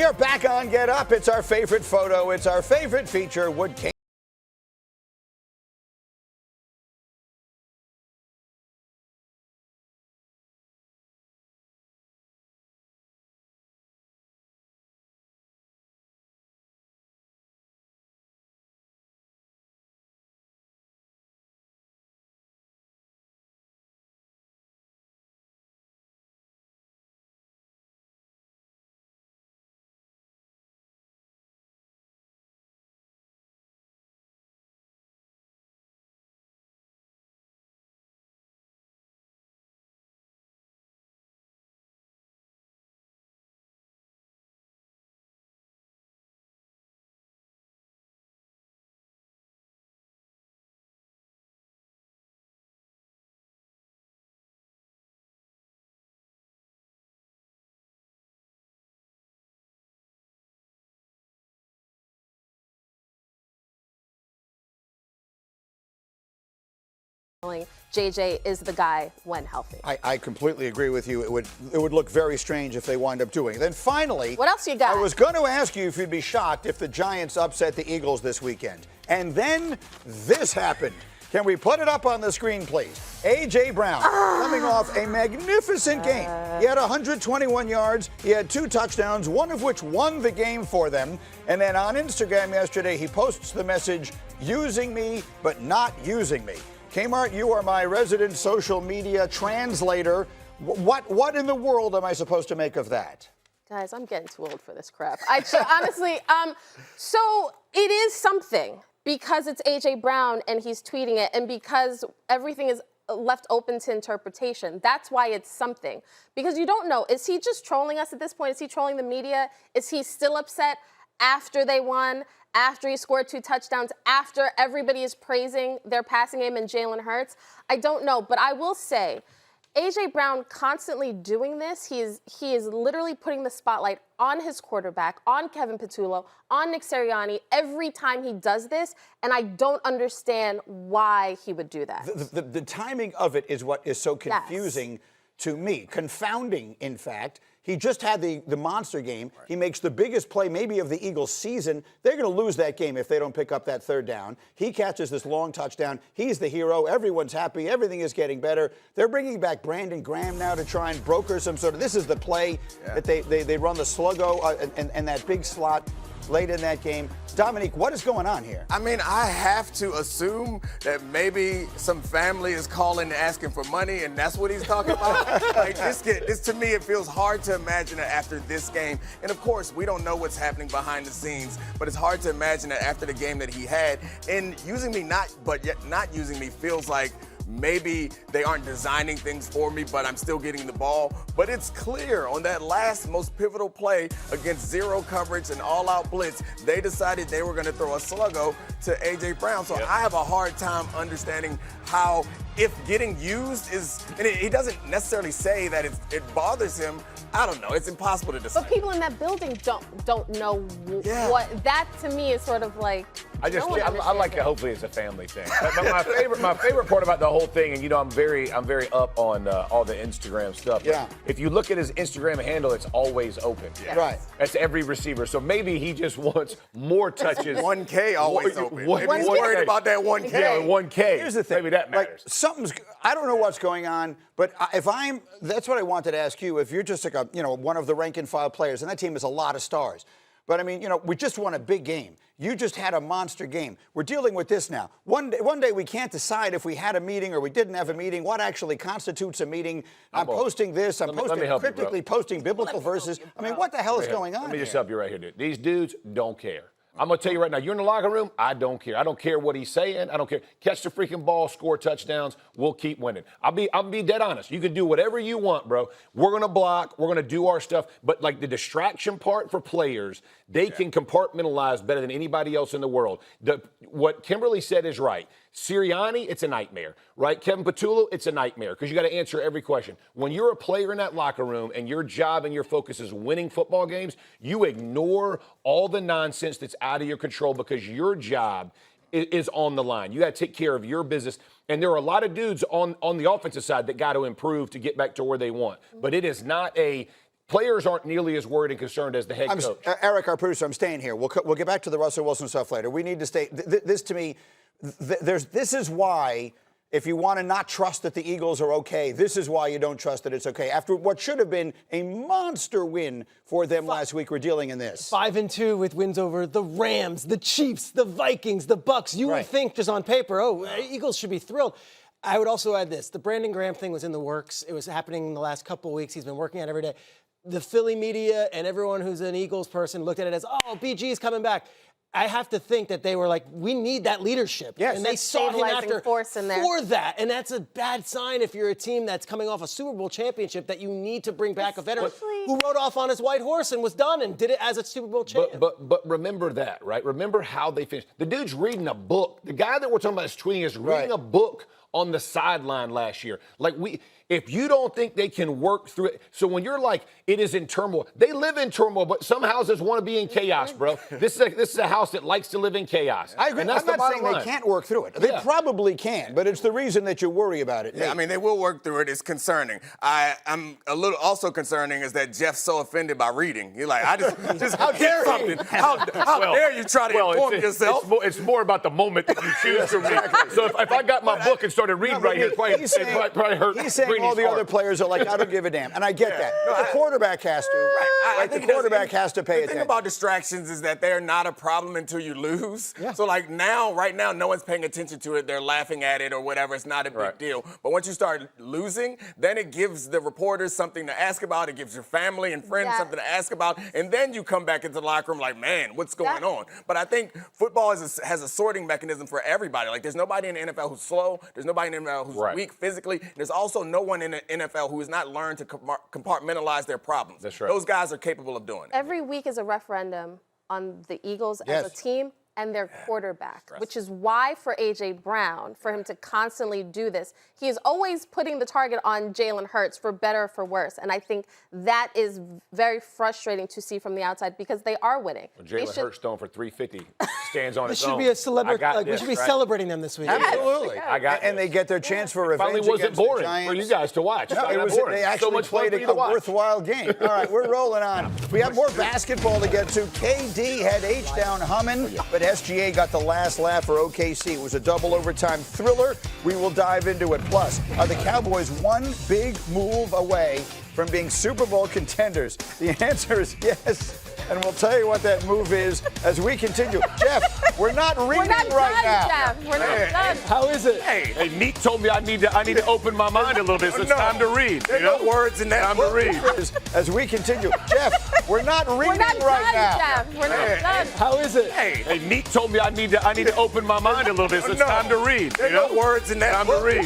We are back on Get Up. It's our favorite photo. It's our favorite feature. Would JJ is the guy when healthy. I completely agree with you. It would look very strange if they wind up doing it. Then finally, what else you got? I was going to ask you if you'd be shocked if the Giants upset the Eagles this weekend. And then this happened. Can we put it up on the screen, please? A.J. Brown coming off a magnificent game. He had 121 yards. He had 2 touchdowns, one of which won the game for them. And then on Instagram yesterday, he posts the message, using me, but not using me. KMart, you are my resident social media translator. What in the world am I supposed to make of that? Guys, I'm getting too old for this crap. Honestly, so it is something because it's A.J. Brown and he's tweeting it and because everything is left open to interpretation. That's why it's something. Because you don't know, is he just trolling us at this point? Is he trolling the media? Is he still upset after they won? After he scored 2 touchdowns, after everybody is praising their passing game and Jalen Hurts? I don't know, but I will say, A.J. Brown constantly doing this, he is literally putting the spotlight on his quarterback, on Kevin Patullo, on Nick Sirianni every time he does this, and I don't understand why he would do that. The timing of it is what is so confusing to me, confounding, in fact. He just had the monster game. Right. He makes the biggest play maybe of the Eagles season. They're going to lose that game if they don't pick up that 3rd down. He catches this long touchdown. He's the hero. Everyone's happy. Everything is getting better. They're bringing back Brandon Graham now to try and broker some sort of, this is the play that they run the sluggo and that big slot late in that game. Dominique, what is going on here? I mean, I have to assume that maybe some family is calling and asking for money, and that's what he's talking about. Like this to me, it feels hard to imagine that after this game. And of course, we don't know what's happening behind the scenes, but it's hard to imagine that after the game that he had, and using me but yet not using me feels like maybe they aren't designing things for me, but I'm still getting the ball. But it's clear on that last most pivotal play against zero coverage and all-out blitz, they decided they were going to throw a sluggo to A.J. Brown. So I have a hard time understanding how, if getting used is, and he doesn't necessarily say that it bothers him. I don't know. It's impossible to decide. But people in that building don't know what. That to me is sort of like. I like it. Hopefully, it's a family thing. But my favorite part about the whole thing, and I'm very up on all the Instagram stuff. Yeah. If you look at his Instagram handle, it's always open. Yes. Right. That's every receiver. So maybe he just wants more touches. 1K always open. Maybe he's worried about that 1K. Yeah, 1K. Here's the thing. Maybe that matters. Like, I don't know what's going on, but that's what I wanted to ask you. If you're just like one of the rank and file players, and that team has a lot of stars. But I mean, we just won a big game. You just had a monster game. We're dealing with this now. One day we can't decide if we had a meeting or we didn't have a meeting. What actually constitutes a meeting? I'm posting this. I'm cryptically posting biblical verses. I mean, what the hell is going on? Let me just help you right here, dude. These dudes don't care. I'm going to tell you right now, you're in the locker room, I don't care. I don't care what he's saying. I don't care. Catch the freaking ball, score touchdowns, we'll keep winning. I'll be dead honest. You can do whatever you want, bro. We're going to block. We're going to do our stuff. But, like, the distraction part for players, they can compartmentalize better than anybody else in the world. What Kimberly said is right. Sirianni, it's a nightmare, right? Kevin Patullo, it's a nightmare because you got to answer every question. When you're a player in that locker room and your job and your focus is winning football games, you ignore all the nonsense that's out of your control because your job is on the line. You got to take care of your business. And there are a lot of dudes on the offensive side that got to improve to get back to where they want. But it is not a players aren't nearly as worried and concerned as the head coach. Eric, our producer, I'm staying here. We'll get back to the Russell Wilson stuff later. We need to stay. This to me, this is why. If you want to not trust that the Eagles are okay, this is why you don't trust that it's okay. After what should have been a monster win for them last week, we're dealing in this. 5-2 with wins over the Rams, the Chiefs, the Vikings, the Bucks. You would think just on paper, Eagles should be thrilled. I would also add this. The Brandon Graham thing was in the works. It was happening in the last couple of weeks. He's been working on it every day. The Philly media and everyone who's an Eagles person looked at it as, BG's coming back. I have to think that they were like, we need that leadership. Yes. And they saw him after force in there. for that. And that's a bad sign if you're a team that's coming off a Super Bowl championship that you need to bring back a veteran who rode off on his white horse and was done and did it as a Super Bowl champion. But remember that, right? Remember how they finished. The dude's reading a book. The guy that we're talking about is tweeting is reading a book on the sideline last year. If you don't think they can work through it, so when you're like, it is in turmoil, they live in turmoil, but some houses want to be in chaos, bro. This is a house that likes to live in chaos. I agree. And that's I'm not saying they can't work through it. They probably can, but it's the reason that you worry about it. Yeah, I mean, they will work through it. It's concerning. I'm a little also concerning is that Jeff's so offended by reading. You're like, just how dare something? How dare you try to inform yourself? It's more about the moment that you choose to read. So if I got my book and started reading right here, it probably hurt. He's saying all the other players are like, I don't give a damn. And I get that. No, the quarterback has to. Right. The quarterback has to pay attention. The thing about distractions is that they're not a problem until you lose. Yeah. So right now, no one's paying attention to it. They're laughing at it or whatever. It's not a big deal. But once you start losing, then it gives the reporters something to ask about. It gives your family and friends something to ask about. And then you come back into the locker room like, man, what's going on? But I think football has a sorting mechanism for everybody. Like, there's nobody in the NFL who's slow. There's nobody in the NFL who's weak physically. There's also no one in the NFL who has not learned to compartmentalize their problems. That's right. Those guys are capable of doing it. Every week is a referendum on the Eagles as a team and their quarterback, which is why for A.J. Brown, for him to constantly do this, he is always putting the target on Jalen Hurts for better or for worse. And I think that is very frustrating to see from the outside because they are winning. Well, Jalen Hurts throwing for 350 stands on its own. This should be a celebrity. We should be celebrating them this week. Absolutely. And they get their chance for revenge. Finally wasn't boring for you guys to watch. No, they actually played a worthwhile game. All right, we're rolling on. We have more basketball to get to. KD had H-Town humming, but SGA got the last laugh for OKC. It was a double overtime thriller. We will dive into it. Plus, are the Cowboys one big move away from being Super Bowl contenders? The answer is yes. And we'll tell you what that move is as we continue. Jeff, we're not reading now. Jeff. We're not done. How is it? Hey, Neat told me I need to open my mind a little bit, so it's time to read. There are no words in that. Time to read. As we continue. Jeff, we're not reading now. Jeff. We're not done. How is it? Hey, Neat told me I need to open my mind a little bit, so it's time to read. There are no words in that. Time to read.